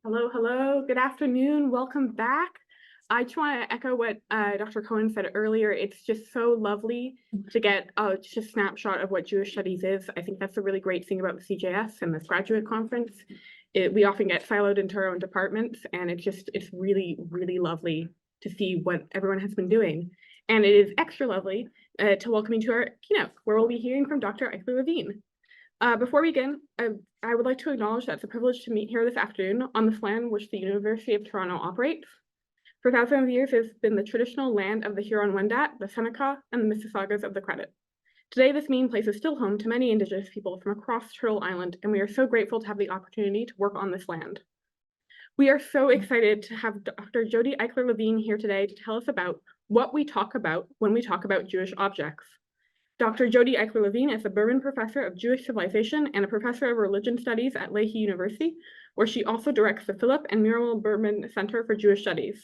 Hello, hello. Good afternoon. Welcome back. I just want to echo what Dr. Cohen said earlier. It's just so lovely to get just a snapshot of what Jewish studies is. I think that's a really great thing about the CJS and this graduate conference. We often get siloed into our own departments, and it's really, really lovely to see what everyone has been doing. And it is extra lovely to welcome you to our keynote, where we'll be hearing from Dr. Eichler-Levine. Before we begin, I would like to acknowledge that it's a privilege to meet here this afternoon on this land which the University of Toronto operates. For thousands of years, it's been the traditional land of the Huron-Wendat, the Seneca, and the Mississaugas of the Credit. Today, this mean place is still home to many Indigenous people from across Turtle Island, and we are so grateful to have the opportunity to work on this land. We are so excited to have Dr. Jodi Eichler-Levine here today to tell us about what we talk about when we talk about Jewish objects. Dr. Jodi Eichler-Levine is a Berman Professor of Jewish Civilization and a Professor of Religion Studies at Lehigh University, where she also directs the Philip and Muriel Berman Center for Jewish Studies.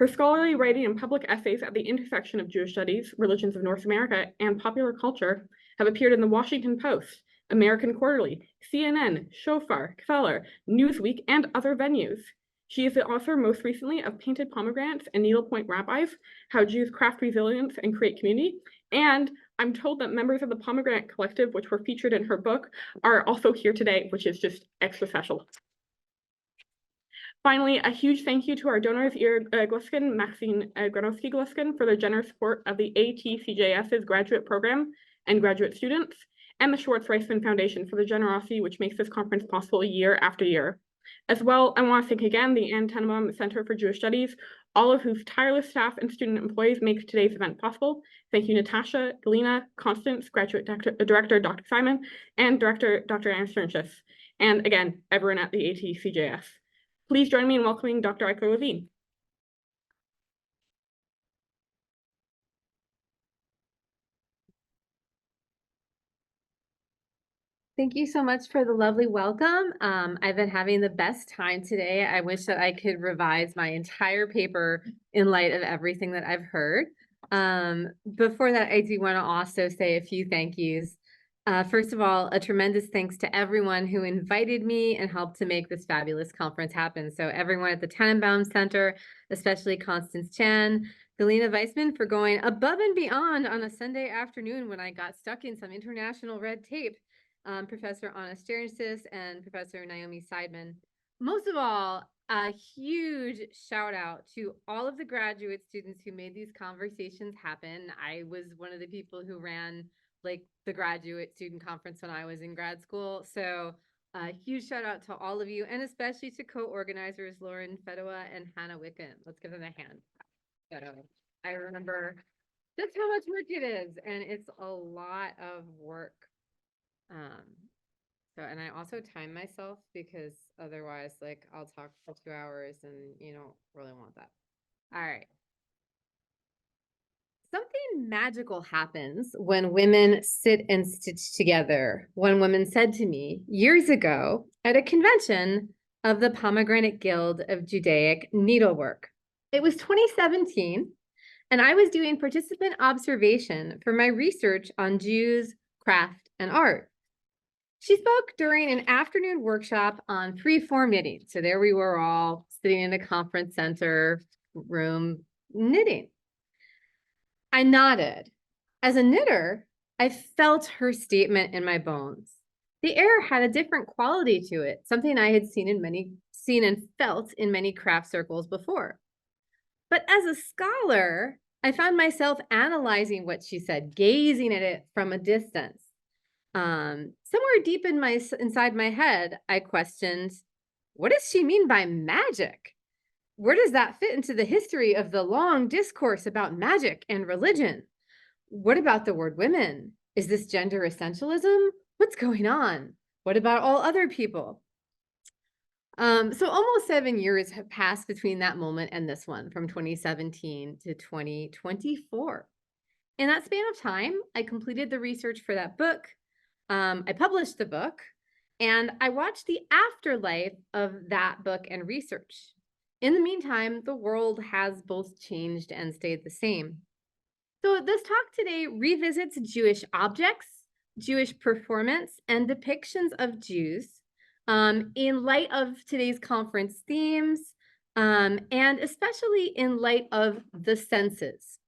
Her scholarly writing and public essays at the intersection of Jewish studies, religions of North America, and popular culture have appeared in the Washington Post, American Quarterly, CNN, Shofar, Kveller, Newsweek, and other venues. She is the author most recently of Painted Pomegranates and Needlepoint Rabbis, How Jews Craft Resilience and Create Community, and I'm told that members of the Pomegranate Collective, which were featured in her book, are also here today, which is just extra special. Finally, a huge thank you to our donors, Gluskin, Maxine Granowski-Gluskin, for their generous support of the ATCJS's graduate program and graduate students, and the Schwartz-Reisman Foundation for the generosity which makes this conference possible year after year. As well, I want to thank again the Ann Tenenbaum Center for Jewish Studies, all of whose tireless staff and student employees make today's event possible. Thank you, Natasha, Galina, Constance, Graduate Director Dr. Simon, and Director Dr. Anna Sternschus, and again, everyone at the ATCJS. Please join me in welcoming Dr. Eichler-Levine. Thank you so much for the lovely welcome. I've been having the best time today. I wish that I could revise my entire paper in light of everything that I've heard. Before that, I do want to also say a few thank yous. First of all, a tremendous thanks to everyone who invited me and helped to make this fabulous conference happen. So everyone at the Tenenbaum Center, especially Constance Chan, Galina Weissman for going above and beyond on a Sunday afternoon when I got stuck in some international red tape. Professor Anna Sternschus and Professor Naomi Seidman. Most of all, a huge shout out to all of the graduate students who made these conversations happen. I was one of the people who ran the graduate student conference when I was in grad school. So a huge shout out to all of you, and especially to co-organizers Lauren Fedowa and Hannah Wickham. Let's give them a hand. I remember just how much work it is, and it's a lot of work. And I also time myself because otherwise I'll talk for 2 hours and you don't really want that. All right. Something magical happens when women sit and stitch together. One woman said to me years ago at a convention of the Pomegranate Guild of Judaic Needlework. It was 2017, and I was doing participant observation for my research on Jews, craft, and art. She spoke during an afternoon workshop on free-form knitting. So there we were all sitting in a conference center room knitting. I nodded. As a knitter, I felt her statement in my bones. The air had a different quality to it, something I had seen and felt in many craft circles before. But as a scholar, I found myself analyzing what she said, gazing at it from a distance. Somewhere deep inside my head, I questioned, what does she mean by magic? Where does that fit into the history of the long discourse about magic and religion? What about the word women? Is this gender essentialism? What's going on? What about all other people? So almost 7 years have passed between that moment and this one, from 2017 to 2024. In that span of time, I completed the research for that book. I published the book, and I watched the afterlife of that book and research. In the meantime, the world has both changed and stayed the same. So this talk today revisits Jewish objects, Jewish performance, and depictions of Jews In light of today's conference themes, and especially in light of the senses.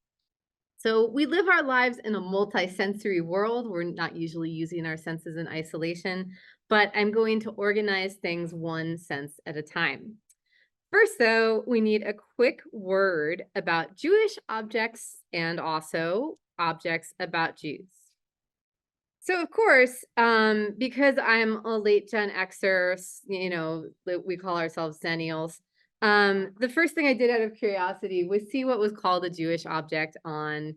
So we live our lives in a multi-sensory world. We're not usually using our senses in isolation, but I'm going to organize things one sense at a time. First, though, we need a quick word about Jewish objects and also objects about Jews. So, of course, because I'm a late Gen Xer, we call ourselves Zennials. The first thing I did out of curiosity was see what was called a Jewish object on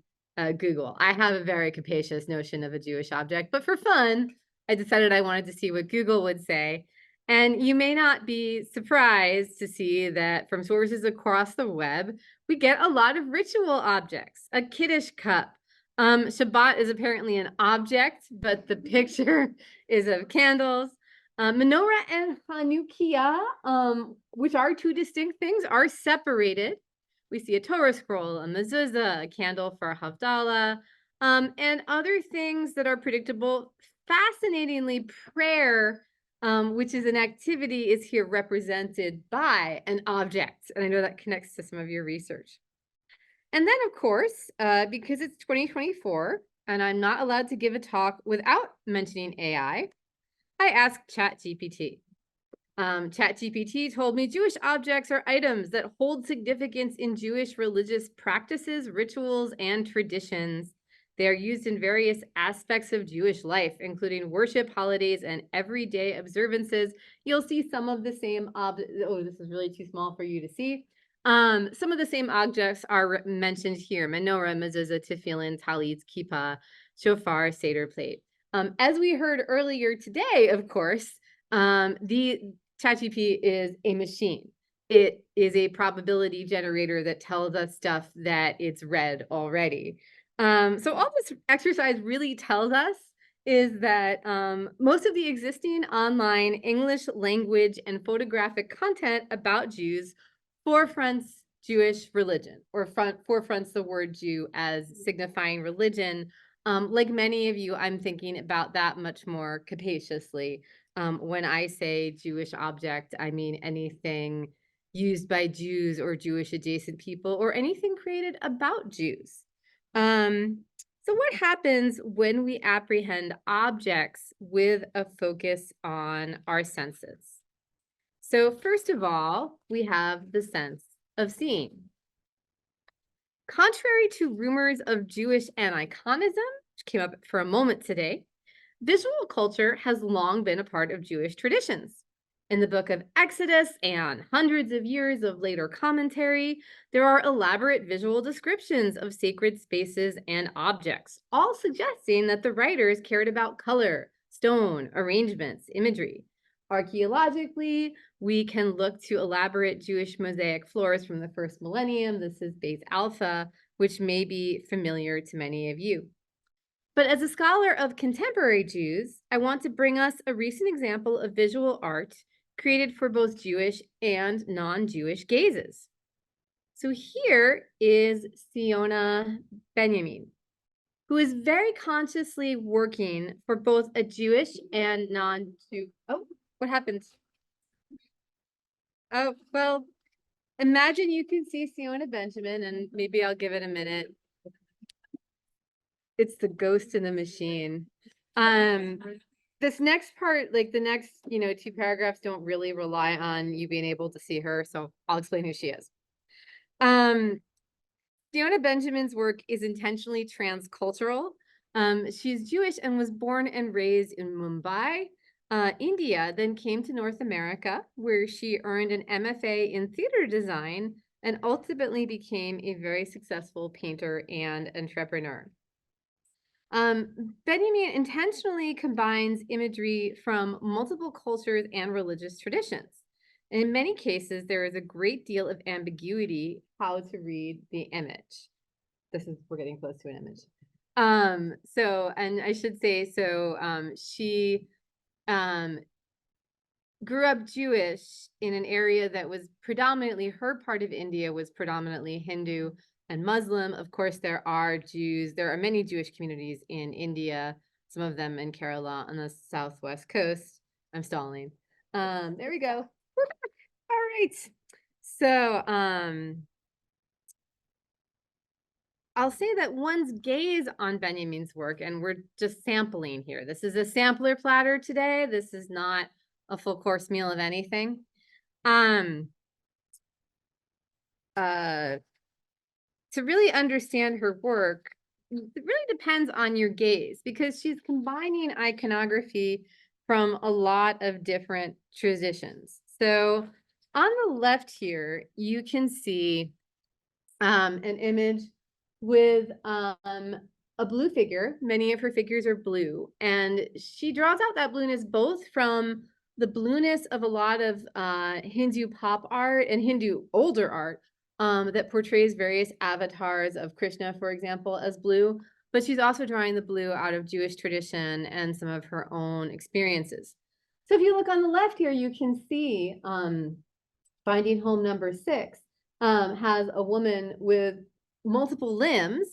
Google. I have a very capacious notion of a Jewish object, but for fun, I decided I wanted to see what Google would say. And you may not be surprised to see that from sources across the web, we get a lot of ritual objects, a Kiddush cup. Shabbat is apparently an object, but the picture is of candles. Menorah and Hanukkah, which are two distinct things, are separated. We see a Torah scroll, a mezuzah, a candle for a Havdalah, and other things that are predictable. Fascinatingly, prayer, which is an activity, is here represented by an object. And I know that connects to some of your research. And then, of course, because it's 2024 and I'm not allowed to give a talk without mentioning AI, I asked ChatGPT. ChatGPT told me Jewish objects are items that hold significance in Jewish religious practices, rituals, and traditions. They are used in various aspects of Jewish life, including worship, holidays, and everyday observances. You'll see some of the same this is really too small for you to see. Some of the same objects are mentioned here: menorah, mezuzah, tefillin, talits, kippah, shofar, seder plate. As we heard earlier today, of course, the ChatGPT is a machine. It is a probability generator that tells us stuff that it's read already. So all this exercise really tells us is that most of the existing online English language and photographic content about Jews forefronts Jewish religion, or forefronts the word Jew as signifying religion. Like many of you, I'm thinking about that much more capaciously. When I say Jewish object, I mean anything used by Jews or Jewish adjacent people, or anything created about Jews. So what happens when we apprehend objects with a focus on our senses? So first of all, we have the sense of seeing. Contrary to rumors of Jewish aniconism, which came up for a moment today, visual culture has long been a part of Jewish traditions. In the book of Exodus and hundreds of years of later commentary, there are elaborate visual descriptions of sacred spaces and objects, all suggesting that the writers cared about color, stone, arrangements, imagery. Archaeologically, we can look to elaborate Jewish mosaic floors from the first millennium. This is Beit Alpha, which may be familiar to many of you. But as a scholar of contemporary Jews, I want to bring us a recent example of visual art created for both Jewish and non-Jewish gazes. So here is Siona Benjamin, who is very consciously working for both a Jewish and non-Jew. Oh, what happened? Oh, well, imagine you can see Siona Benjamin, and maybe I'll give it a minute. It's the ghost in the machine. This next part, like the next, 2 paragraphs don't really rely on you being able to see her, so I'll explain who she is. Siona Benjamin's work is intentionally transcultural. She's Jewish and was born and raised in Mumbai, India, then came to North America, where she earned an MFA in theater design and ultimately became a very successful painter and entrepreneur. Benjamin intentionally combines imagery from multiple cultures and religious traditions. And in many cases, there is a great deal of ambiguity how to read the image. We're getting close to an image. And I should say, she grew up Jewish in an area that was predominantly, her part of India was predominantly Hindu and Muslim. Of course, there are many Jewish communities in India, some of them in Kerala on the southwest coast. I'm stalling. There we go. All right. So, I'll say that one's gaze on Benjamin's work, and we're just sampling here. This is a sampler platter today. This is not a full course meal of anything. To really understand her work, it really depends on your gaze, because she's combining iconography from a lot of different traditions. So on the left here, you can see an image with a blue figure. Many of her figures are blue, and she draws out that blueness both from the blueness of a lot of Hindu pop art and Hindu older art that portrays various avatars of Krishna, for example, as blue, but she's also drawing the blue out of Jewish tradition and some of her own experiences. So if you look on the left here, you can see Finding Home number 6 has a woman with multiple limbs,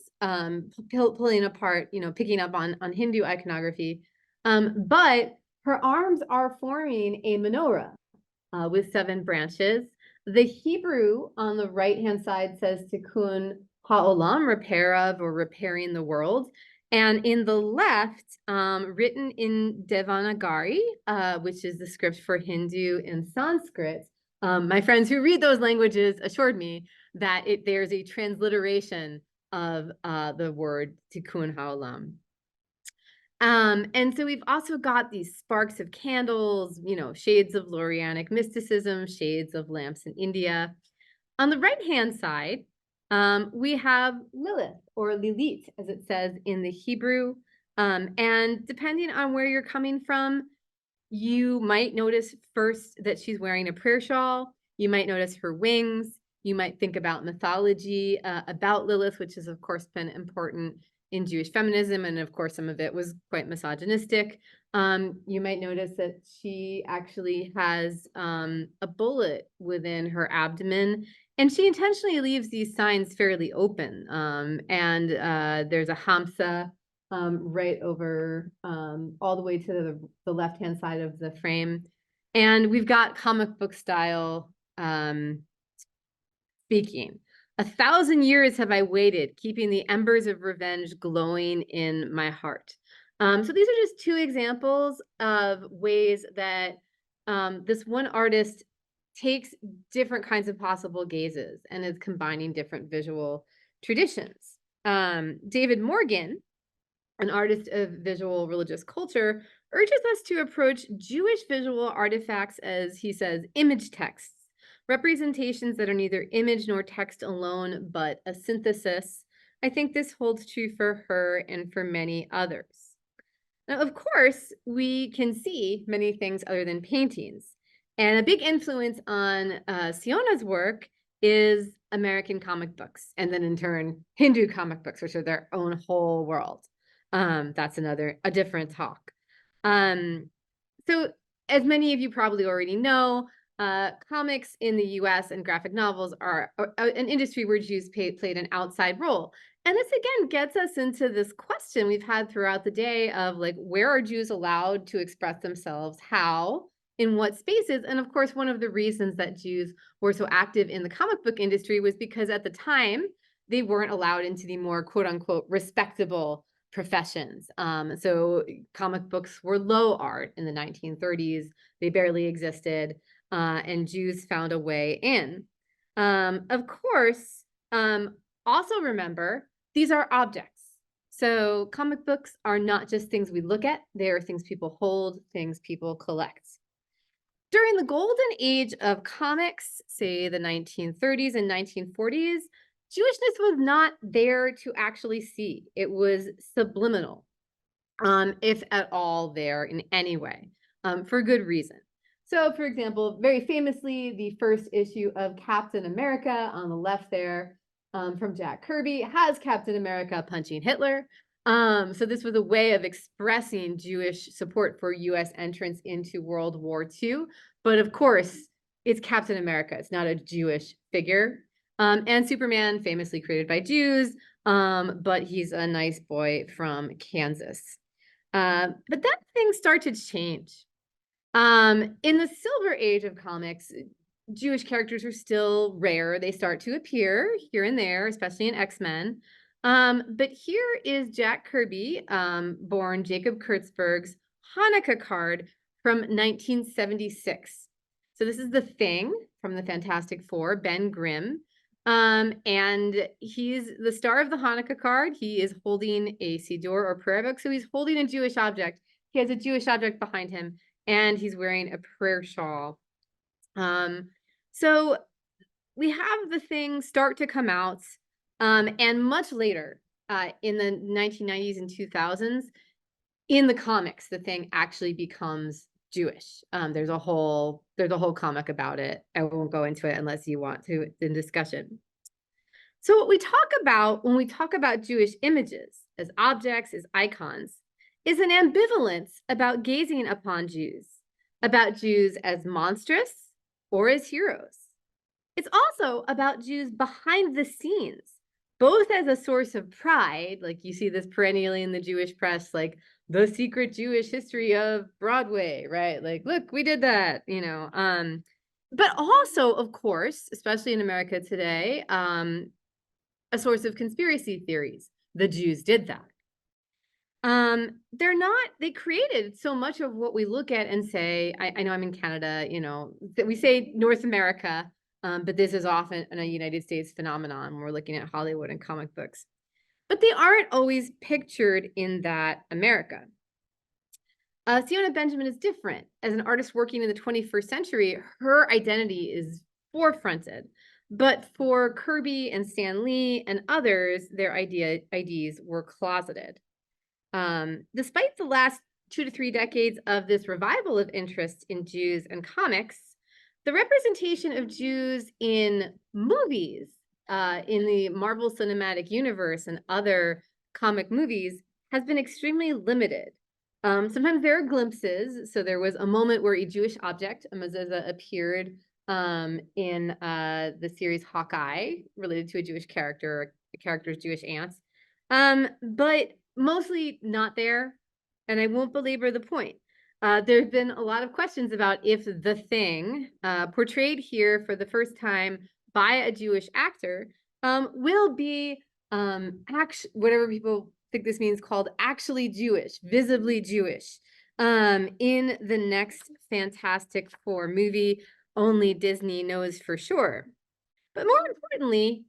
pulling apart, picking up on Hindu iconography, but her arms are forming a menorah with 7 branches. The Hebrew on the right-hand side says Tikkun Ha'olam, repair of or repairing the world. And in the left, written in Devanagari, which is the script for Hindu and Sanskrit, my friends who read those languages assured me that there's a transliteration of the word Tikkun Ha'olam. And so we've also got these sparks of candles, shades of Lurianic mysticism, shades of lamps in India. On the right-hand side, we have Lilith, or Lilith, as it says in the Hebrew. And depending on where you're coming from, you might notice first that she's wearing a prayer shawl. You might notice her wings. You might think about mythology about Lilith, which has, of course, been important in Jewish feminism, and of course, some of it was quite misogynistic. You might notice that she actually has a bullet within her abdomen, and she intentionally leaves these signs fairly open. And there's a hamsa right over all the way to the left-hand side of the frame. And we've got comic book style speaking. 1,000 years have I waited, keeping the embers of revenge glowing in my heart. So these are just 2 examples of ways that this one artist takes different kinds of possible gazes and is combining different visual traditions. David Morgan, an artist of visual religious culture, urges us to approach Jewish visual artifacts as, he says, image texts, representations that are neither image nor text alone, but a synthesis. I think this holds true for her and for many others. Now, of course, we can see many things other than paintings. And a big influence on Siona's work is American comic books, and then in turn, Hindu comic books, which are their own whole world. That's a different talk. So as many of you probably already know, comics in the US and graphic novels are an industry where Jews played an outside role. And this again gets us into this question we've had throughout the day of where are Jews allowed to express themselves? How? In what spaces? And of course, one of the reasons that Jews were so active in the comic book industry was because at the time, they weren't allowed into the more quote unquote respectable professions. So comic books were low art in the 1930s. They barely existed. And Jews found a way in. Of course, also remember, these are objects. So comic books are not just things we look at, they are things people hold, things people collect. During the golden age of comics, say the 1930s and 1940s, Jewishness was not there to actually see. It was subliminal, if at all there in any way, for good reason. So, for example, very famously, the first issue of Captain America on the left there from Jack Kirby has Captain America punching Hitler. So this was a way of expressing Jewish support for US entrance into World War II. But of course, it's Captain America. It's not a Jewish figure. And Superman, famously created by Jews, but he's a nice boy from Kansas. But then things start to change. In the Silver Age of comics, Jewish characters are still rare. They start to appear here and there, especially in X-Men. But here is Jack Kirby, born Jacob Kurtzberg's Hanukkah card from 1976. So this is the Thing from the Fantastic Four, Ben Grimm. And he's the star of the Hanukkah card. He is holding a siddur or prayer book. So he's holding a Jewish object. He has a Jewish object behind him, and he's wearing a prayer shawl. So we have the Thing start to come out, and much later, in the 1990s and 2000s, in the comics, the Thing actually becomes Jewish. There's a whole comic about it. I won't go into it unless you want to in discussion. So what we talk about when we talk about Jewish images as objects, as icons, is an ambivalence about gazing upon Jews, about Jews as monstrous or as heroes. It's also about Jews behind the scenes, both as a source of pride, like you see this perennially in the Jewish press, like the secret Jewish history of Broadway, right? Like, look, we did that, you know. But also, of course, especially in America today, a source of conspiracy theories. The Jews did that. They created so much of what we look at and say, I know I'm in Canada, you know, that we say North America, but this is often a United States phenomenon when we're looking at Hollywood and comic books. But they aren't always pictured in that America. Siona Benjamin is different. As an artist working in the 21st century, her identity is forefronted. But for Kirby and Stan Lee and others, their IDs were closeted. Despite the last 2 to 3 decades of this revival of interest in Jews and comics, the representation of Jews in movies, in the Marvel Cinematic Universe and other comic movies has been extremely limited. Sometimes there are glimpses. So there was a moment where a Jewish object, a mezuzah, appeared in the series Hawkeye, related to a Jewish character, a character's Jewish aunts, but mostly not there. And I won't belabor the point. There's been a lot of questions about if the Thing, portrayed here for the first time by a Jewish actor, will be whatever people think this means, called actually Jewish, visibly Jewish, in the next Fantastic Four movie. Only Disney knows for sure. But more importantly,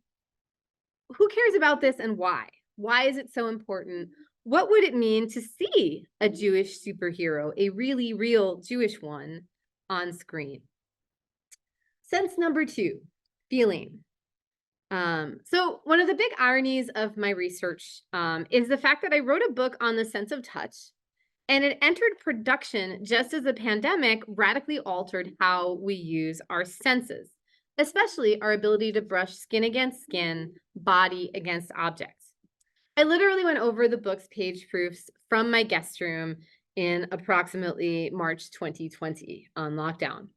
who cares about this and why? Why is it so important? What would it mean to see a Jewish superhero, a really real Jewish one, on screen? Sense number 2, feeling. So one of the big ironies of my research is the fact that I wrote a book on the sense of touch, and it entered production just as the pandemic radically altered how we use our senses, especially our ability to brush skin against skin, body against objects. I literally went over the book's page proofs from my guest room in approximately March 2020 on lockdown.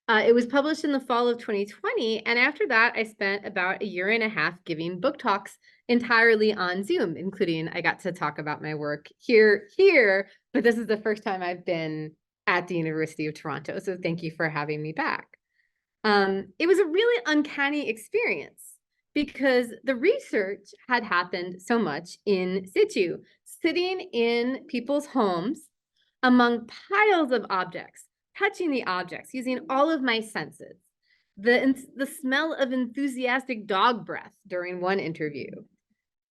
It was published in the fall of 2020, and after that, I spent about 1.5 years giving book talks entirely on Zoom, including I got to talk about my work here, but this is the first time I've been at the University of Toronto, so thank you for having me back. It was a really uncanny experience because the research had happened so much in situ, sitting in people's homes among piles of objects, touching the objects, using all of my senses. The smell of enthusiastic dog breath during one interview,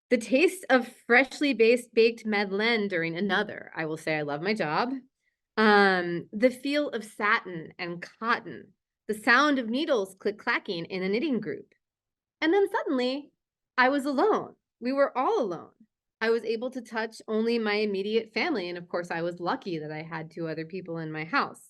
the taste of freshly baked madeleine during another. I will say I love my job. The feel of satin and cotton, the sound of needles click-clacking in a knitting group. And then suddenly, I was alone. We were all alone. I was able to touch only my immediate family. And of course, I was lucky that I had 2 other people in my house.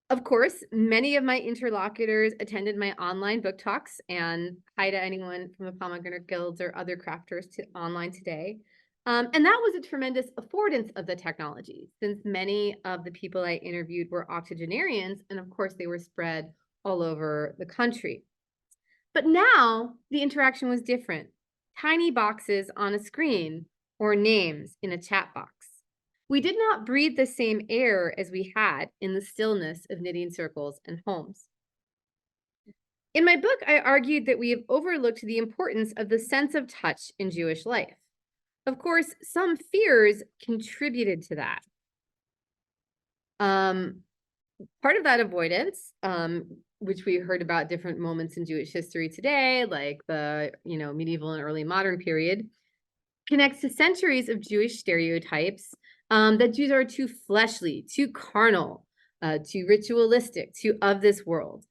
Of course, many of my interlocutors attended my online book talks, and hi to anyone from the Pomegranate Guilds or other crafters online today. And that was a tremendous affordance of the technology, since many of the people I interviewed were octogenarians, and of course they were spread all over the country. But now the interaction was different. Tiny boxes on a screen or names in a chat box. We did not breathe the same air as we had in the stillness of knitting circles and homes. In my book, I argued that we have overlooked the importance of the sense of touch in Jewish life. Of course, some fears contributed to that. Part of that avoidance, which we heard about different moments in Jewish history today, like the medieval and early modern period, connects to centuries of Jewish stereotypes that Jews are too fleshly, too carnal, too ritualistic, too of this world.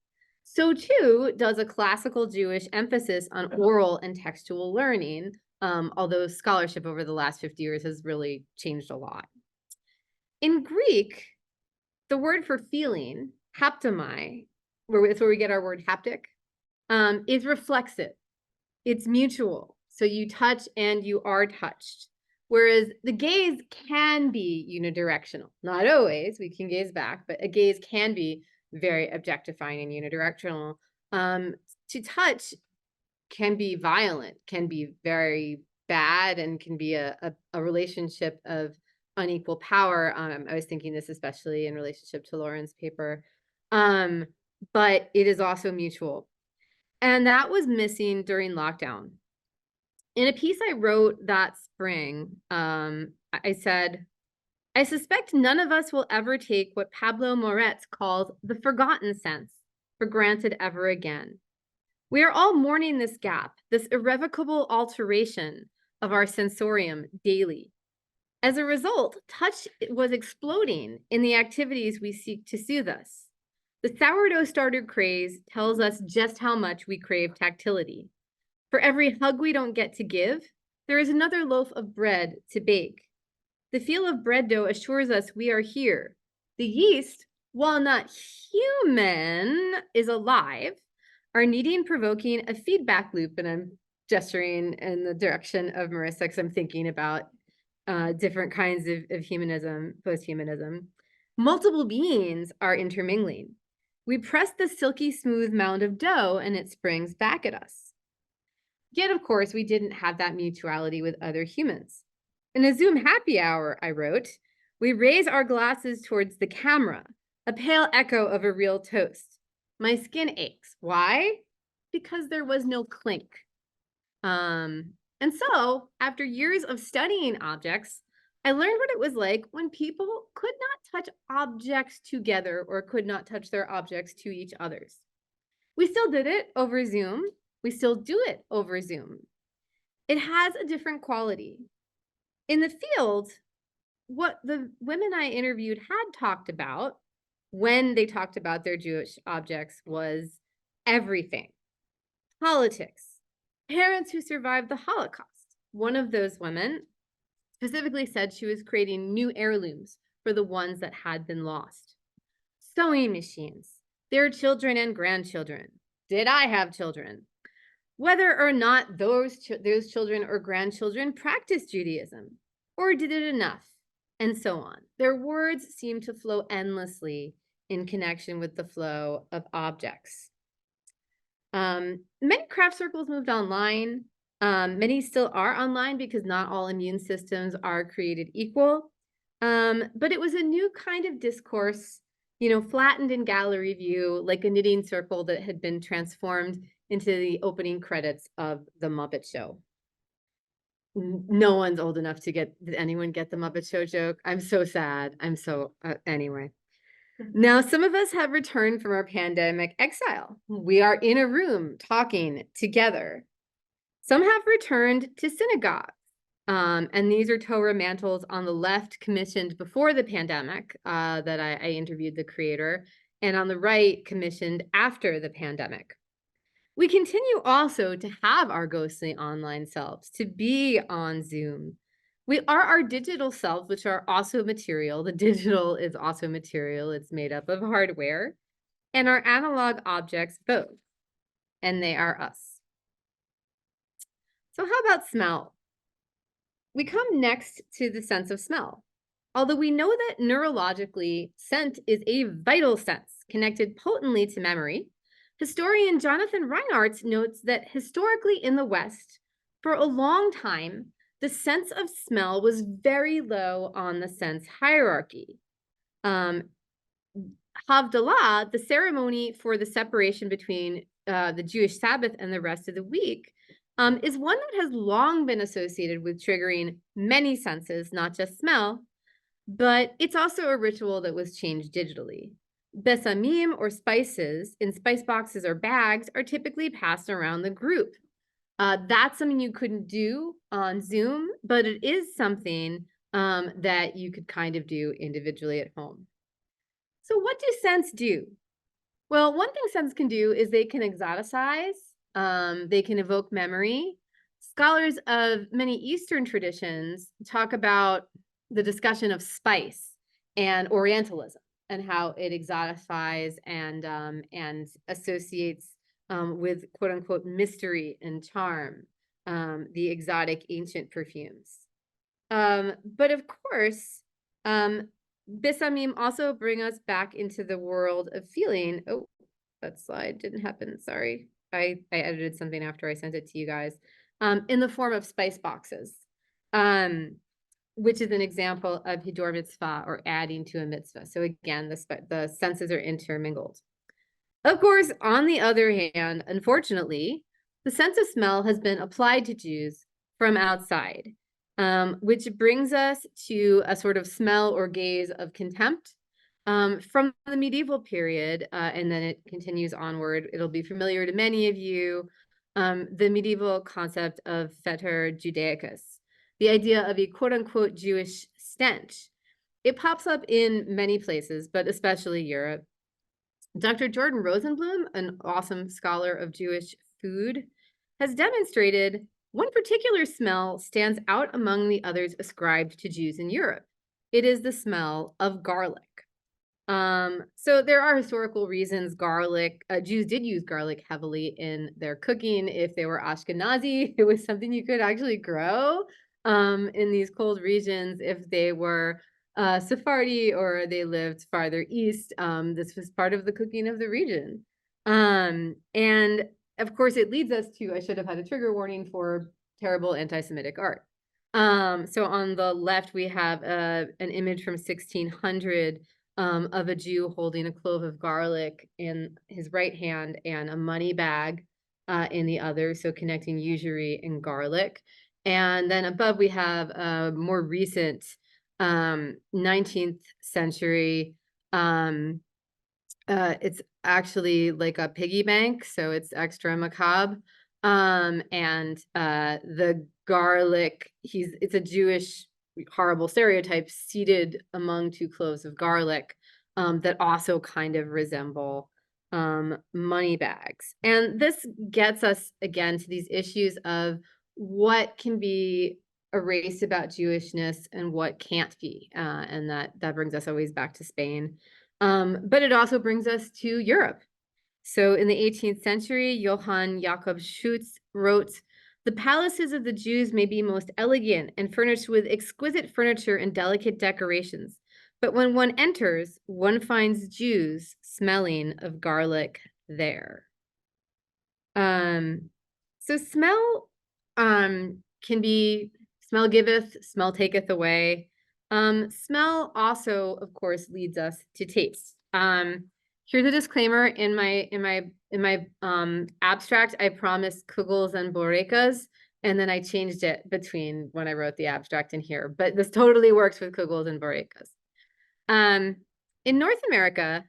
So too does a classical Jewish emphasis on oral and textual learning, although scholarship over the last 50 years has really changed a lot. In Greek, the word for feeling, haptomai, it's where we get our word haptic, is reflexive. It's mutual. So you touch and you are touched. Whereas the gaze can be unidirectional. Not always, we can gaze back, but a gaze can be very objectifying and unidirectional. To touch can be violent, can be very bad, and can be a relationship of unequal power. I was thinking this especially in relationship to Lauren's paper, but it is also mutual. And that was missing during lockdown. In a piece I wrote that spring, I said, I suspect none of us will ever take what Pablo Moretz calls the forgotten sense for granted ever again. We are all mourning this gap, this irrevocable alteration of our sensorium daily. As a result, touch was exploding in the activities we seek to soothe us. The sourdough starter craze tells us just how much we crave tactility. For every hug we don't get to give, there is another loaf of bread to bake. The feel of bread dough assures us we are here. The yeast, while not human, is alive, are kneading, provoking a feedback loop. And I'm gesturing in the direction of Marissa because I'm thinking about different kinds of humanism, post-humanism. Multiple beings are intermingling. We press the silky smooth mound of dough and it springs back at us. Yet, of course, we didn't have that mutuality with other humans. In a Zoom happy hour, I wrote, we raise our glasses towards the camera, a pale echo of a real toast. My skin aches. Why? Because there was no clink. And so, after years of studying objects, I learned what it was like when people could not touch objects together or could not touch their objects to each others. We still did it over Zoom. We still do it over Zoom. It has a different quality. In the field, what the women I interviewed had talked about when they talked about their Jewish objects was everything. Politics, parents who survived the Holocaust. One of those women specifically said she was creating new heirlooms for the ones that had been lost. Sewing machines, their children and grandchildren. Did I have children? Whether or not those children or grandchildren practiced Judaism, or did it enough, and so on. Their words seem to flow endlessly in connection with the flow of objects. Many craft circles moved online. Many still are online because not all immune systems are created equal. But it was a new kind of discourse, flattened in gallery view, like a knitting circle that had been transformed into the opening credits of The Muppet Show. No one's old enough to did anyone get The Muppet Show joke? I'm so sad. Anyway. Now, some of us have returned from our pandemic exile. We are in a room talking together. Some have returned to synagogues. And these are Torah mantles on the left commissioned before the pandemic that I interviewed the creator, and on the right commissioned after the pandemic. We continue also to have our ghostly online selves, to be on Zoom. We are our digital selves, which are also material. The digital is also material. It's made up of hardware. And our analog objects both. And they are us. So how about smell? We come next to the sense of smell. Although we know that neurologically, scent is a vital sense connected potently to memory, historian Jonathan Reinhardt notes that historically in the West, for a long time, the sense of smell was very low on the sense hierarchy. Havdalah, the ceremony for the separation between the Jewish Sabbath and the rest of the week, is one that has long been associated with triggering many senses, not just smell, but it's also a ritual that was changed digitally. Besamim, or spices, in spice boxes or bags, are typically passed around the group. That's something you couldn't do on Zoom, but it is something that you could kind of do individually at home. So what do scents do? Well, one thing scents can do is they can exoticize, they can evoke memory. Scholars of many Eastern traditions talk about the discussion of spice and Orientalism and how it exotifies and associates with quote unquote mystery and charm, the exotic ancient perfumes. But of course, Bisamim also bring us back into the world of feeling. Oh, that slide didn't happen. Sorry. I edited something after I sent it to you guys. In the form of spice boxes, which is an example of Hidor mitzvah, or adding to a mitzvah. So again, the senses are intermingled. Of course, on the other hand, unfortunately, the sense of smell has been applied to Jews from outside, which brings us to a sort of smell or gaze of contempt from the medieval period, and then it continues onward. It'll be familiar to many of you, the medieval concept of fetor judaicus, the idea of a quote-unquote Jewish stench. It pops up in many places, but especially Europe. Dr. Jordan Rosenblum, an awesome scholar of Jewish food, has demonstrated one particular smell stands out among the others ascribed to Jews in Europe. It is the smell of garlic. So there are historical reasons Jews did use garlic heavily in their cooking. If they were Ashkenazi, it was something you could actually grow in these cold regions. If they were Sephardi or they lived farther east, this was part of the cooking of the region. And of course, it leads us to, I should have had a trigger warning for terrible anti-Semitic art. So on the left, we have an image from 1600 of a Jew holding a clove of garlic in his right hand and a money bag in the other, so connecting usury and garlic. And then above, we have a more recent 19th century. It's actually like a piggy bank, so it's extra macabre. And the garlic, it's a Jewish horrible stereotype seated among two cloves of garlic that also kind of resemble money bags. And this gets us again to these issues of what can be erased about Jewishness and what can't be. And that brings us always back to Spain. But it also brings us to Europe. So in the 18th century, Johann Jakob Schutz wrote, "The palaces of the Jews may be most elegant and furnished with exquisite furniture and delicate decorations, but when one enters, one finds Jews smelling of garlic there." So smell can be smell giveth, smell taketh away. Smell also, of course, leads us to taste. Here's a disclaimer in my abstract. I promised kugels and bourekas, and then I changed it between when I wrote the abstract and here. But this totally works with kugels and bourekas. In North America,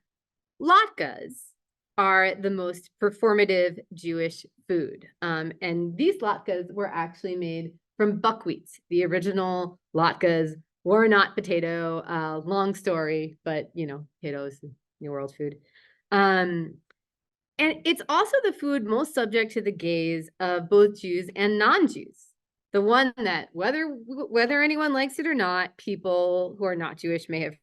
latkes are the most performative Jewish food, and these latkes were actually made from buckwheat. The original latkes were not potato. Long story, but potatoes. New World food. And it's also the food most subject to the gaze of both Jews and non-Jews. The one that, whether anyone likes it or not, people who are not Jewish may have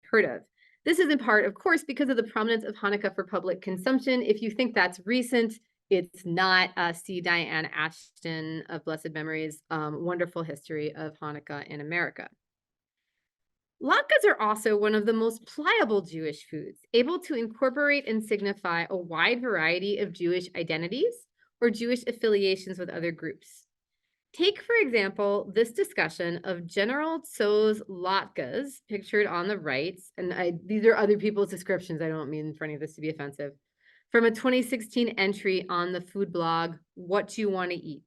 heard of. This is in part, of course, because of the prominence of Hanukkah for public consumption. If you think that's recent, it's not. See Diane Ashton of blessed memory's wonderful history of Hanukkah in America. Latkes are also one of the most pliable Jewish foods, able to incorporate and signify a wide variety of Jewish identities or Jewish affiliations with other groups. take, for example, this discussion of General Tso's latkes, pictured on the right, and these are other people's descriptions. I don't mean for any of this to be offensive. From a 2016 entry on the food blog, What You Want to Eat.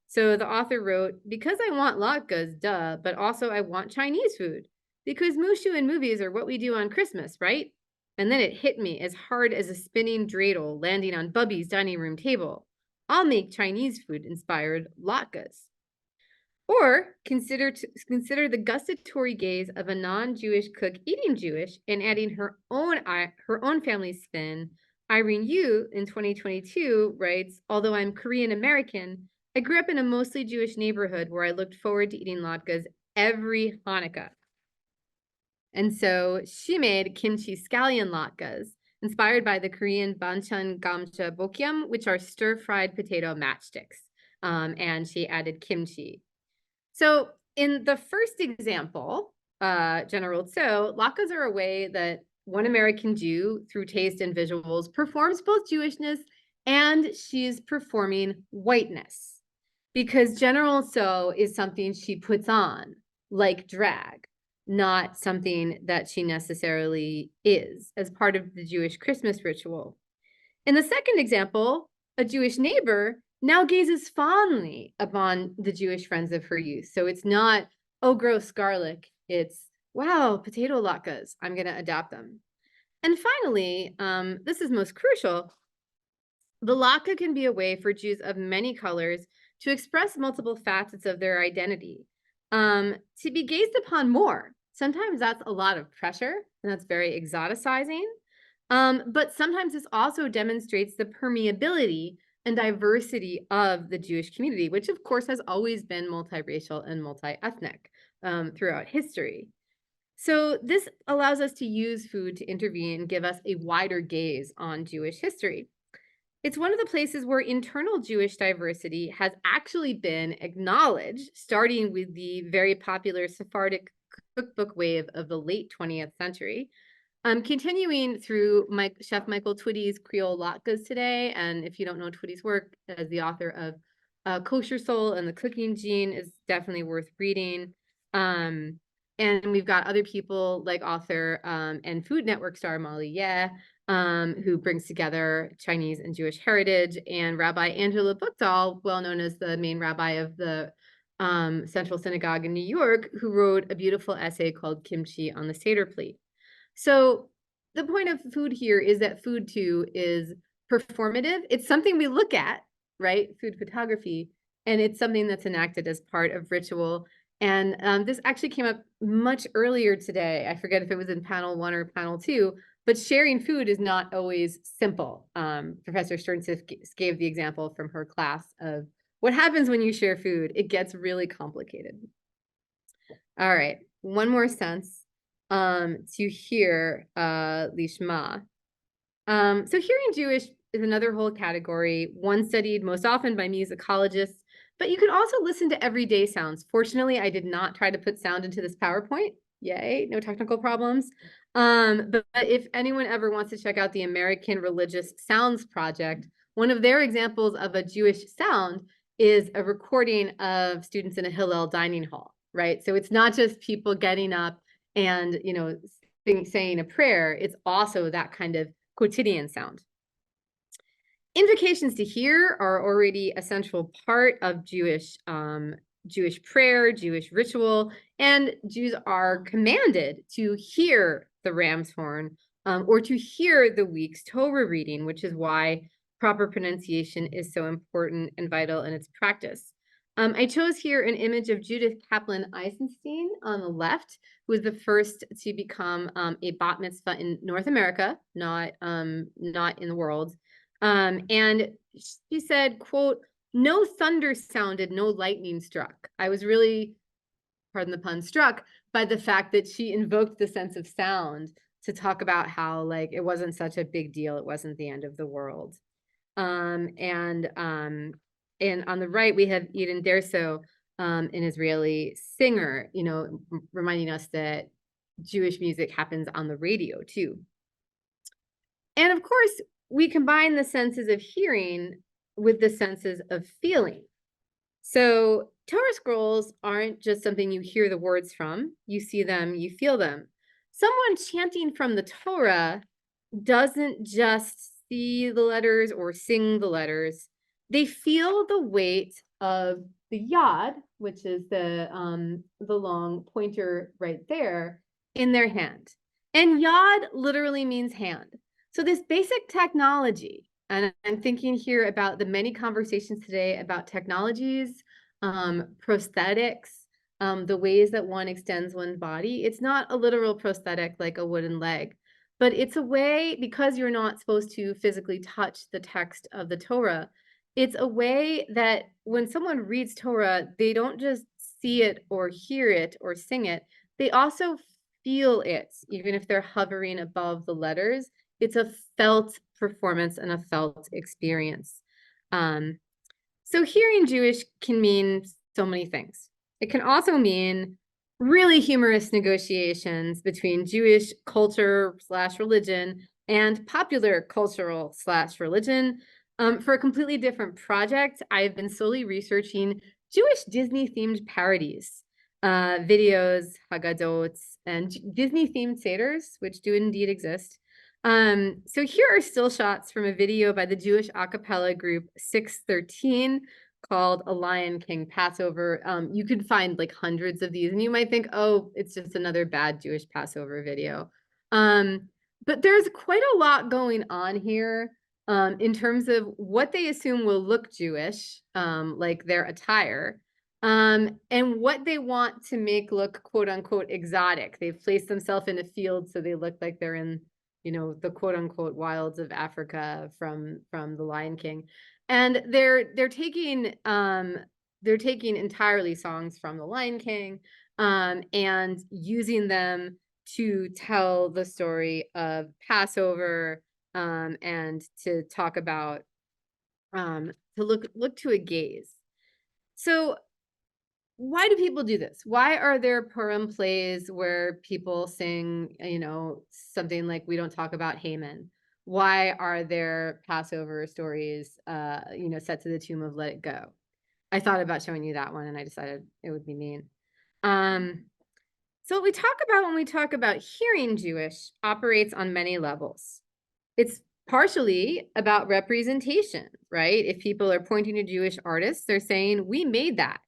So the author wrote, because I want latkes, duh, but also I want Chinese food. Because mushu and movies are what we do on Christmas, right? And then it hit me as hard as a spinning dreidel landing on Bubby's dining room table. I'll make Chinese food-inspired latkes. Or consider the gustatory gaze of a non-Jewish cook eating Jewish and adding her own family's spin. Irene Yu in 2022 writes, although I'm Korean American, I grew up in a mostly Jewish neighborhood where I looked forward to eating latkes every Hanukkah. And so she made kimchi scallion latkes, inspired by the Korean banchan gamcha bokyum, which are stir-fried potato matchsticks. And she added kimchi. So in the first example, General Tso, latkes are a way that one American Jew, through taste and visuals, performs both Jewishness and she's performing whiteness. Because General Tso is something she puts on, like drag, not something that she necessarily is as part of the Jewish Christmas ritual. In the second example, a Jewish neighbor now gazes fondly upon the Jewish friends of her youth. So it's not, oh, gross garlic. It's, wow, potato latkes. I'm going to adopt them. And finally, this is most crucial. The latke can be a way for Jews of many colors to express multiple facets of their identity, to be gazed upon more. Sometimes that's a lot of pressure, and that's very exoticizing. But sometimes this also demonstrates the permeability and diversity of the Jewish community, which of course has always been multiracial and multi-ethnic throughout history. So this allows us to use food to intervene and give us a wider gaze on Jewish history. It's one of the places where internal Jewish diversity has actually been acknowledged, starting with the very popular Sephardic cookbook wave of the late 20th century, continuing through Chef Michael Twitty's Creole latkes today. And if you don't know Twitty's work, as the author of Kosher Soul and the Cooking Gene is definitely worth reading. And we've got other people like author and Food Network star Molly Yeh, who brings together Chinese and Jewish heritage, and Rabbi Angela Buchdahl, well known as the main rabbi of the Central Synagogue in New York, who wrote a beautiful essay called Kimchi on the Seder Plate. So the point of food here is that food too is performative. It's something we look at, right? Food photography, and it's something that's enacted as part of ritual. And this actually came up much earlier today. I forget if it was in panel 1 or panel 2, but sharing food is not always simple. Professor Sternsiff gave the example from her class of what happens when you share food. It gets really complicated. All right, one more sense to hear Lishma. So hearing Jewish is another whole category, one studied most often by musicologists, but you can also listen to everyday sounds. Fortunately, I did not try to put sound into this PowerPoint. Yay, no technical problems. But if anyone ever wants to check out the American Religious Sounds Project, one of their examples of a Jewish sound is a recording of students in a Hillel dining hall, right? So it's not just people getting up and, you know, saying a prayer. It's also that kind of quotidian sound. Invocations to hear are already a central part of Jewish prayer, Jewish ritual, and Jews are commanded to hear the ram's horn or to hear the week's Torah reading, which is why proper pronunciation is so important and vital in its practice. I chose here an image of Judith Kaplan Eisenstein on the left, who was the first to become a bat mitzvah in North America, not in the world. And she said, quote, "No thunder sounded, no lightning struck." I was really, pardon the pun, struck by the fact that she invoked the sense of sound to talk about how, like, it wasn't such a big deal. It wasn't the end of the world. And on the right, we have Eden Derso, an Israeli singer, you know, reminding us that Jewish music happens on the radio too. And of course, we combine the senses of hearing with the senses of feeling. So Torah scrolls aren't just something you hear the words from, you see them, you feel them. Someone chanting from the Torah doesn't just see the letters or sing the letters. They feel the weight of the yod, which is the long pointer right there, in their hand. And yod literally means hand. So this basic technology, and I'm thinking here about the many conversations today about technologies, prosthetics, the ways that one extends one's body. It's not a literal prosthetic like a wooden leg, but it's a way, because you're not supposed to physically touch the text of the Torah, it's a way that when someone reads Torah, they don't just see it or hear it or sing it, they also feel it, even if they're hovering above the letters. It's a felt performance and a felt experience. So hearing Jewish can mean so many things. It can also mean really humorous negotiations between Jewish culture / religion and popular cultural / religion. For a completely different project, I have been solely researching Jewish Disney-themed parodies, videos, Haggadot, and Disney-themed seders, which do indeed exist. So here are still shots from a video by the Jewish a cappella group 613 called A Lion King Passover. You could find like hundreds of these, and you might think, oh, it's just another bad Jewish Passover video. But there's quite a lot going on here in terms of what they assume will look Jewish, like their attire, and what they want to make look quote unquote exotic. They've placed themselves in a field so they look like they're in, you know, the quote unquote wilds of Africa from the Lion King. And they're taking entirely songs from the Lion King and using them to tell the story of Passover and to talk about to look to a gaze. So why do people do this? Why are there Purim plays where people sing, you know, something like "We Don't Talk About Haman"? Why are there Passover stories, you know, set to the tune of "Let It Go"? I thought about showing you that one, and I decided it would be mean. So what we talk about when we talk about hearing Jewish operates on many levels. It's partially about representation, right? If people are pointing to Jewish artists, they're saying, we made that.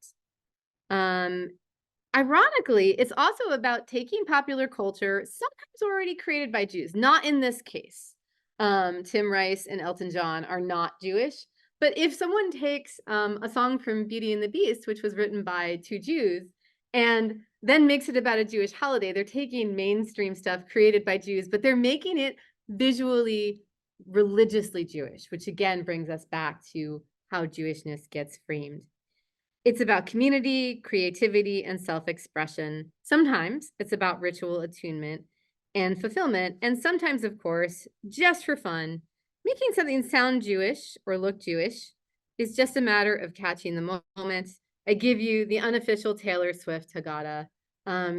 Ironically, it's also about taking popular culture, sometimes already created by Jews, not in this case. Tim Rice and Elton John are not Jewish, but if someone takes a song from Beauty and the Beast, which was written by two Jews, and then makes it about a Jewish holiday, they're taking mainstream stuff created by Jews, but they're making it visually, religiously Jewish, which again brings us back to how Jewishness gets framed. It's about community, creativity, and self-expression. Sometimes it's about ritual attunement and fulfillment. And sometimes, of course, just for fun, making something sound Jewish or look Jewish is just a matter of catching the moment. I give you the unofficial Taylor Swift Haggadah.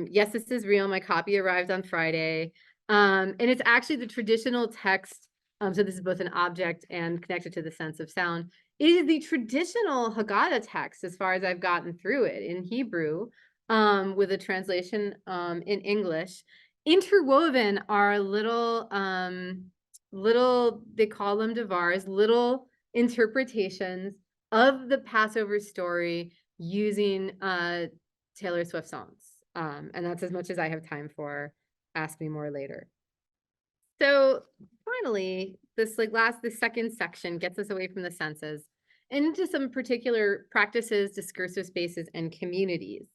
Yes, this is real. My copy arrived on Friday. And it's actually the traditional text. So this is both an object and connected to the sense of sound. It is the traditional Haggadah text, as far as I've gotten through it, in Hebrew, with a translation in English. Interwoven are little, they call them devars, little interpretations of the Passover story using Taylor Swift songs. And that's as much as I have time for. Ask me more later. So finally, this second section gets us away from the senses and into some particular practices, discursive spaces, and communities.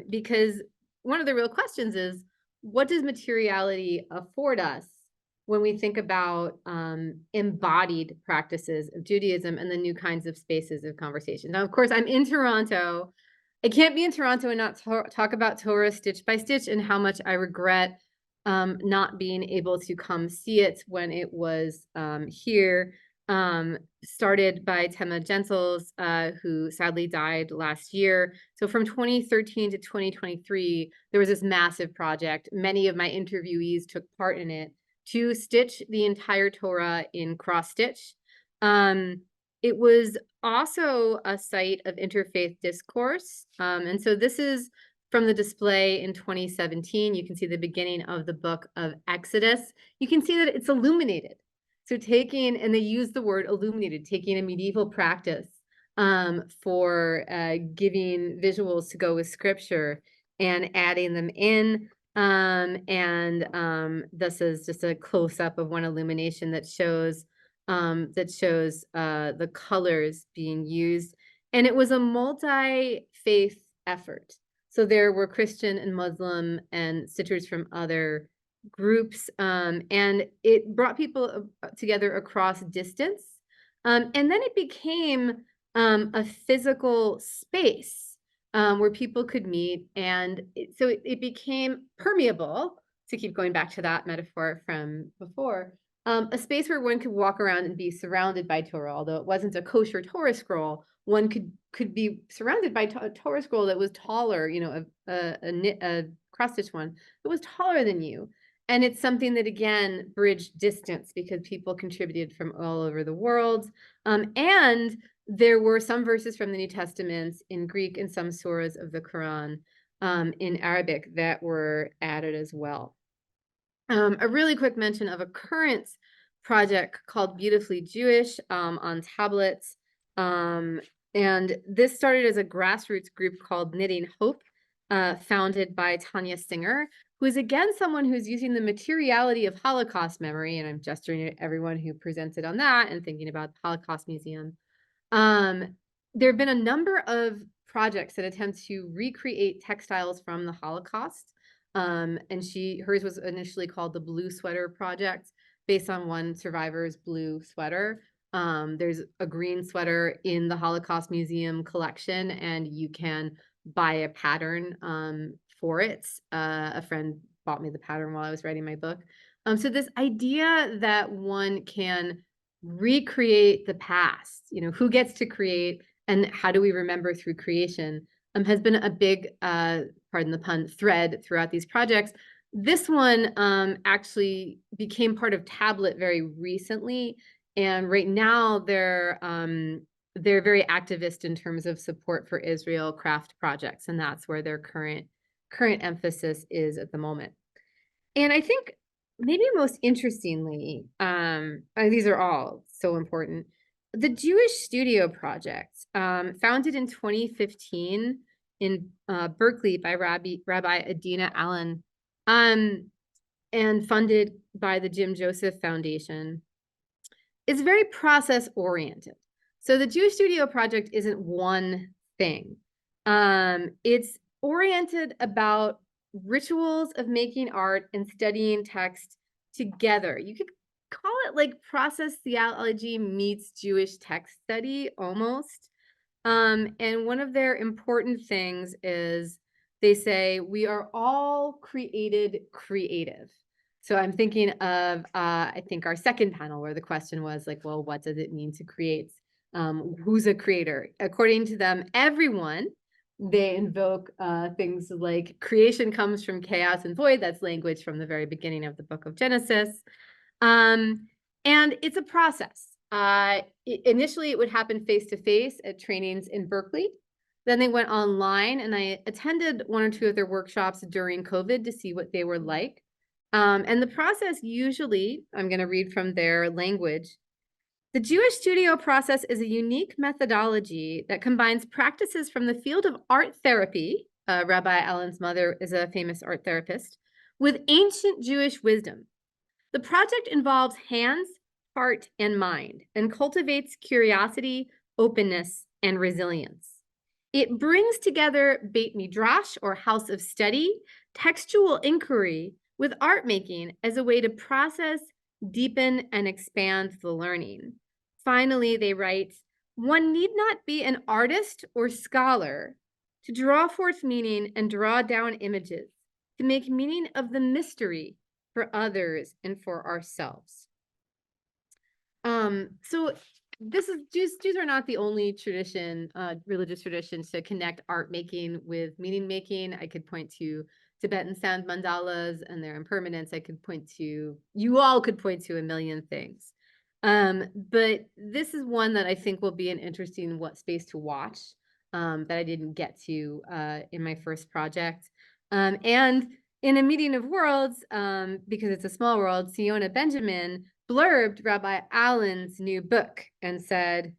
Because one of the real questions is, what does materiality afford us when we think about embodied practices of Judaism and the new kinds of spaces of conversation? Now, of course, I'm in Toronto. I can't be in Toronto and not talk about Torah stitch by stitch and how much I regret not being able to come see it when it was here, started by Tema Gentles, who sadly died last year. So from 2013 to 2023, there was this massive project. Many of my interviewees took part in it to stitch the entire Torah in cross stitch. it was also a site of interfaith discourse. And so this is from the display in 2017. You can see the beginning of the book of Exodus. You can see that it's illuminated. So and they use the word illuminated, taking a medieval practice for giving visuals to go with scripture and adding them in. This is just a close-up of one illumination that shows the colors being used. And it was a multi-faith effort. So there were Christian and Muslim and sitters from other groups, and it brought people together across distance. And then it became a physical space where people could meet. And so it became permeable, to keep going back to that metaphor from before, a space where one could walk around and be surrounded by Torah. Although it wasn't a kosher Torah scroll, one could be surrounded by a Torah scroll that was taller, a cross-stitch one that was taller than you. And it's something that, again, bridged distance because people contributed from all over the world. And there were some verses from the New Testament in Greek and some surahs of the Quran in Arabic that were added as well. A really quick mention of a current project called Beautifully Jewish on tablets. And this started as a grassroots group called Knitting Hope, founded by Tanya Singer, who is again someone who's using the materiality of Holocaust memory. And I'm gesturing at everyone who presented on that and thinking about the Holocaust Museum. There have been a number of projects that attempt to recreate textiles from the Holocaust. And hers was initially called the Blue Sweater Project, based on one survivor's blue sweater. There's a green sweater in the Holocaust Museum collection, and you can buy a pattern for it. A friend bought me the pattern while I was writing my book. So this idea that one can recreate the past, who gets to create and how do we remember through creation, has been a big, pardon the pun, thread throughout these projects. This one actually became part of Tablet very recently, and right now they're very activist in terms of support for Israel craft projects, and that's where their current emphasis is at the moment. And I think maybe most interestingly, these are all so important, the Jewish Studio Project, founded in 2015 in Berkeley by Rabbi Adina Allen, and funded by the Jim Joseph Foundation, is very process-oriented. So the Jewish Studio Project isn't one thing. It's oriented about rituals of making art and studying text together. You could call it like process theology meets Jewish text study almost. And one of their important things is they say we are all created creative. So I'm thinking of, I think our second panel where the question was like, well, what does it mean to create? Who's a creator? According to them, everyone. They invoke things like creation comes from chaos and void. That's language from the very beginning of the book of Genesis. And it's a process. Initially, it would happen face-to-face at trainings in Berkeley. Then they went online, and I attended one or two of their workshops during COVID to see what they were like. And the process usually, I'm going to read from their language. The Jewish studio process is a unique methodology that combines practices from the field of art therapy. Rabbi Allen's mother is a famous art therapist, with ancient Jewish wisdom. The project involves hands, heart, and mind, and cultivates curiosity, openness, and resilience. It brings together Beit Midrash, or house of study, textual inquiry, with art making as a way to process, deepen, and expand the learning. Finally, they write, one need not be an artist or scholar to draw forth meaning and draw down images, to make meaning of the mystery for others and for ourselves. So Jews are not the only religious traditions to connect art making with meaning making. I could point to Tibetan sand mandalas and their impermanence. You all could point to a million things. But this is one that I think will be an interesting space to watch that I didn't get to in my first project. And in a meeting of worlds, because it's a small world, Siona Benjamin blurbed Rabbi Allen's new book and said,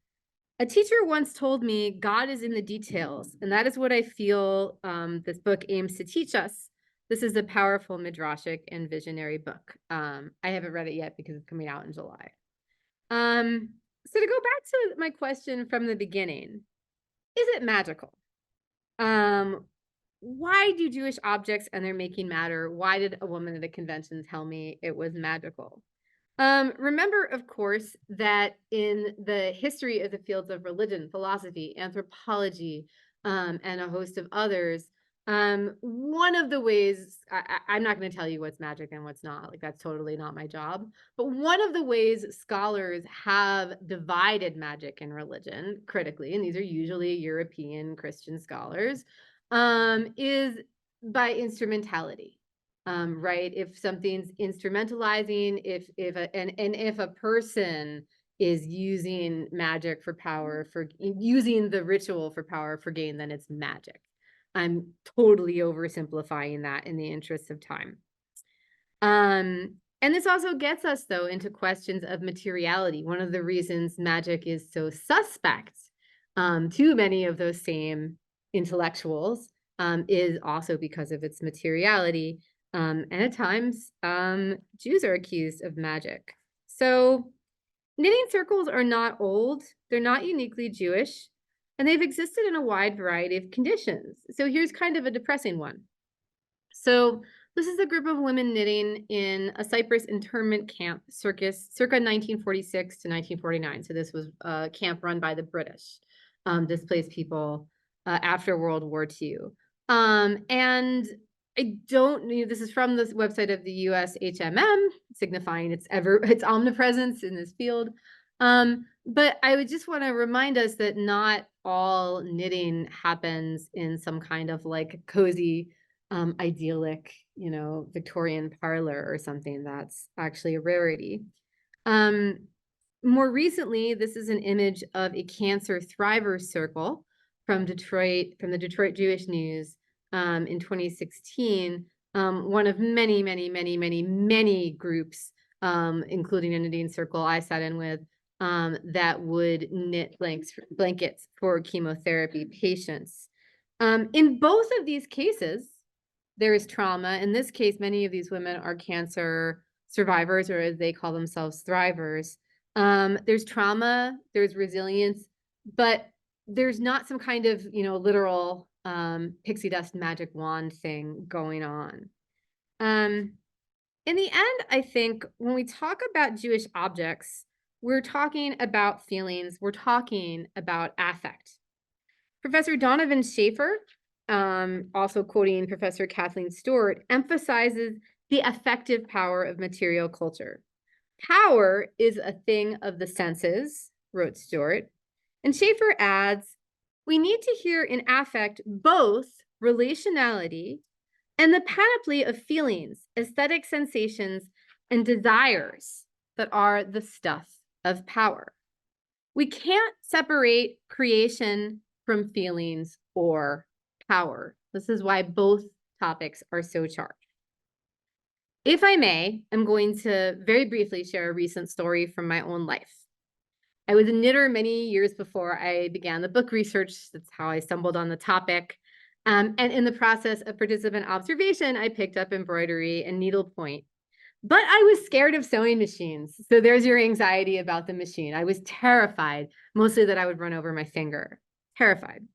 "A teacher once told me God is in the details, and that is what I feel this book aims to teach us. This is a powerful midrashic and visionary book." I haven't read it yet because it's coming out in July. So to go back to my question from the beginning, is it magical? Why do Jewish objects and their making matter? Why did a woman at a convention tell me it was magical? Remember, of course, that in the history of the fields of religion, philosophy, anthropology, and a host of others, one of the ways, I'm not going to tell you what's magic and what's not, like that's totally not my job, but one of the ways scholars have divided magic and religion critically, and these are usually European Christian scholars, is by instrumentality. Right? If something's instrumentalizing, if a person is using magic for power, for using the ritual for power for gain, then it's magic. I'm totally oversimplifying that in the interest of time. And this also gets us, though, into questions of materiality. One of the reasons magic is so suspect to many of those same intellectuals is also because of its materiality. And at times, Jews are accused of magic. So knitting circles are not old. They're not uniquely Jewish. And they've existed in a wide variety of conditions. So here's kind of a depressing one. So this is a group of women knitting in a Cyprus internment camp circa 1946 to 1949. So this was a camp run by the British, displaced people after World War II. And I don't know, this is from the website of the US HMM, signifying its omnipresence in this field. But I would just want to remind us that not all knitting happens in some kind of like cozy, idyllic, Victorian parlor or something. That's actually a rarity. More recently, this is an image of a Cancer Thrivers Circle from Detroit, from the Detroit Jewish News in 2016, one of many, many, many, many, many groups, including a knitting circle I sat in with, that would knit blankets for chemotherapy patients. In both of these cases, there is trauma. In this case, many of these women are cancer survivors, or as they call themselves, thrivers. There's trauma, there's resilience, but there's not some kind of, literal pixie dust magic wand thing going on. In the end, I think when we talk about Jewish objects, we're talking about feelings, we're talking about affect. Professor Donovan Schaefer, also quoting Professor Kathleen Stewart, emphasizes the affective power of material culture. Power is a thing of the senses, wrote Stewart. And Schaefer adds, we need to hear in affect both relationality and the panoply of feelings, aesthetic sensations, and desires that are the stuff of power. We can't separate creation from feelings or power. This is why both topics are so charged. If I may, I'm going to very briefly share a recent story from my own life. I was a knitter many years before I began the book research. That's how I stumbled on the topic. And in the process of participant observation, I picked up embroidery and needlepoint. But I was scared of sewing machines. So there's your anxiety about the machine. I was terrified, mostly that I would run over my finger. Terrified.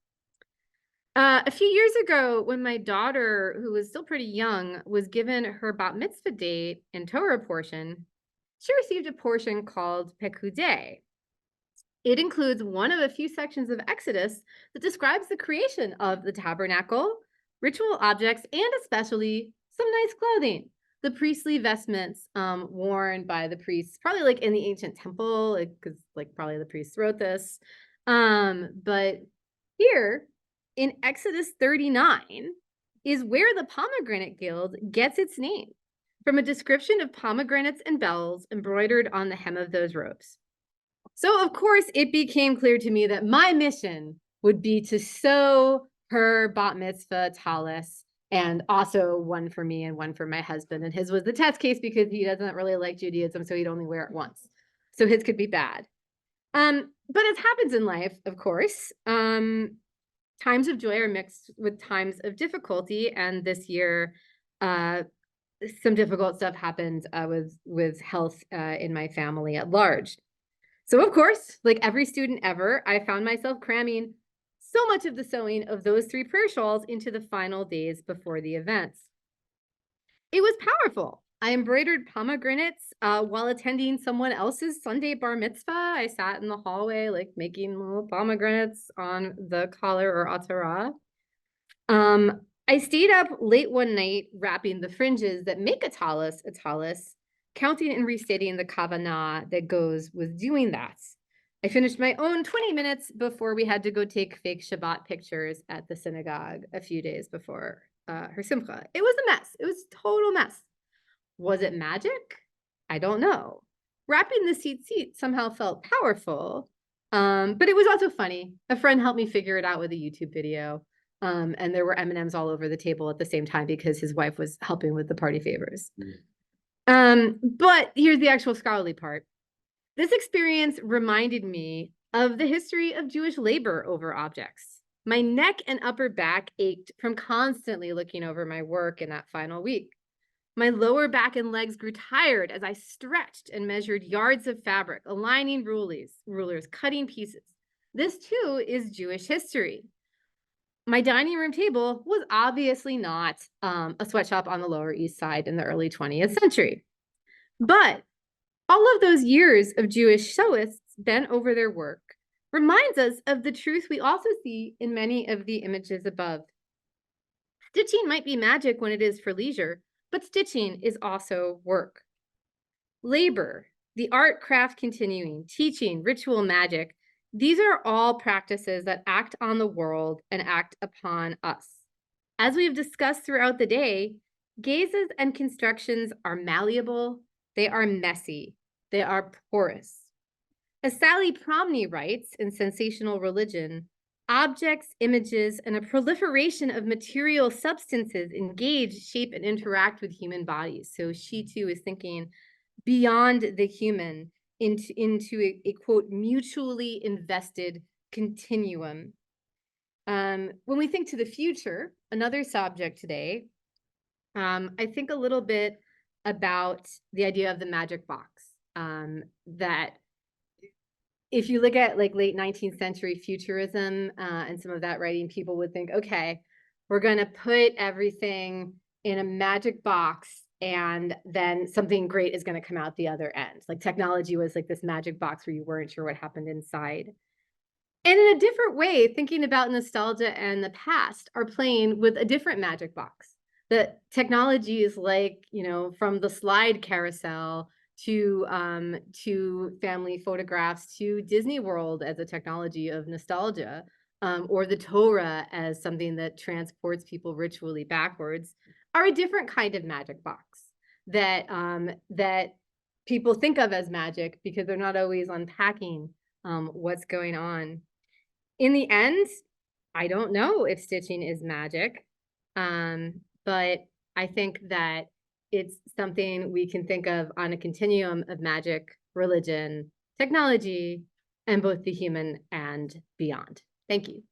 A few years ago, when my daughter, who was still pretty young, was given her bat mitzvah date and Torah portion, she received a portion called Pekudei. It includes one of a few sections of Exodus that describes the creation of the tabernacle, ritual objects, and especially some nice clothing. The priestly vestments worn by the priests, probably like in the ancient temple, because probably the priests wrote this. But here in Exodus 39 is where the Pomegranate Guild gets its name. from a description of pomegranates and bells embroidered on the hem of those robes. So, of course, it became clear to me that my mission would be to sew her bat mitzvah tallis, and also one for me and one for my husband. And his was the test case because he doesn't really like Judaism, so he'd only wear it once. So his could be bad. But as happens in life, of course, times of joy are mixed with times of difficulty. And this year, some difficult stuff happened with health in my family at large. So of course, like every student ever, I found myself cramming so much of the sewing of those 3 prayer shawls into the final days before the events. It was powerful. I embroidered pomegranates while attending someone else's Sunday bar mitzvah. I sat in the hallway, like making little pomegranates on the collar or atara. I stayed up late one night wrapping the fringes that make a tallis, counting and restating the kavanah that goes with doing that. I finished my own 20 minutes before we had to go take fake Shabbat pictures at the synagogue a few days before her simcha. It was a mess. It was a total mess. Was it magic? I don't know. Wrapping the seat somehow felt powerful, but it was also funny. A friend helped me figure it out with a YouTube video, and there were M&Ms all over the table at the same time because his wife was helping with the party favors. But here's the actual scholarly part. This experience reminded me of the history of Jewish labor over objects. My neck and upper back ached from constantly looking over my work in that final week. My lower back and legs grew tired as I stretched and measured yards of fabric, aligning rulers, cutting pieces. This too is Jewish history. My dining room table was obviously not a sweatshop on the Lower East Side in the early 20th century. But all of those years of Jewish sewists bent over their work reminds us of the truth we also see in many of the images above. Stitching might be magic when it is for leisure, but stitching is also work. Labor, the art, craft continuing, teaching, ritual, magic, these are all practices that act on the world and act upon us. As we've discussed throughout the day, gazes and constructions are malleable, they are messy, they are porous. As Sally Promney writes in Sensational Religion, objects, images, and a proliferation of material substances engage, shape, and interact with human bodies. So she too is thinking beyond the human into a quote, mutually invested continuum. When we think to the future, another subject today, I think a little bit about the idea of the magic box. That if you look at like late 19th century futurism and some of that writing, people would think, okay, we're going to put everything in a magic box and then something great is going to come out the other end. Like technology was like this magic box where you weren't sure what happened inside. And in a different way, thinking about nostalgia and the past are playing with a different magic box. The technology is like, you know, from the slide carousel to family photographs, to Disney World as a technology of nostalgia, or the Torah as something that transports people ritually backwards, are a different kind of magic box that that people think of as magic because they're not always unpacking what's going on. In the end, I don't know if stitching is magic, but I think that it's something we can think of on a continuum of magic, religion, technology, and both the human and beyond. Thank you.